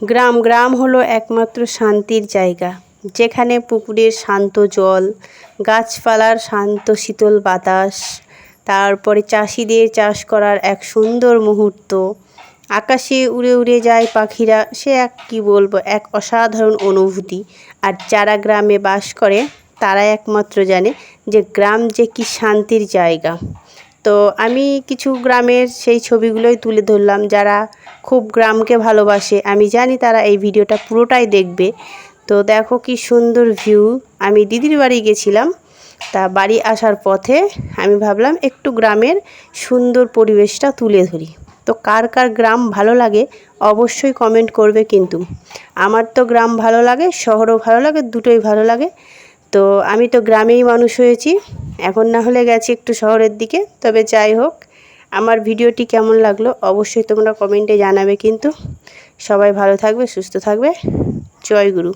গ্রাম হলো একমাত্র শান্তির জায়গা, যেখানে পুকুরের শান্ত জল, গাছপালার শান্ত শীতল বাতাস, তারপরে চাষিদের চাষ করার এক সুন্দর মুহূর্ত, আকাশে উড়ে উড়ে যায় পাখিরা, সে এক কী বলবো, এক অসাধারণ অনুভূতি। আর যারা গ্রামে বাস করে তারা একমাত্র জানে যে গ্রাম যে কী শান্তির জায়গা। তো আমি কিছু গ্রামের সেই ছবিগুলোই তুলে ধরলাম। যারা খুব গ্রামকে ভালোবাসে, আমি জানি তারা এই ভিডিওটা পুরোটাই দেখবে। তো দেখো কি সুন্দর ভিউ। আমি দিদির বাড়ি গেছিলাম, তা বাড়ি আসার পথে আমি ভাবলাম একটু গ্রামের সুন্দর পরিবেশটা তুলে ধরি। তো কার কার গ্রাম ভালো লাগে অবশ্যই কমেন্ট করবে। কিন্তু আমার তো গ্রাম ভালো লাগে, শহরও ভালো লাগে, দুটোই ভালো লাগে। তো আমি তো গ্রামেই মানুষ হয়েছি, এখন না হলে গেছি একটু শহরের দিকে। তবে যাই হোক, আমার ভিডিওটি কেমন লাগলো অবশ্যই তোমরা কমেন্টে জানাবে। কিন্তু সবাই ভালো থাকবে, সুস্থ থাকবে। জয় গুরু।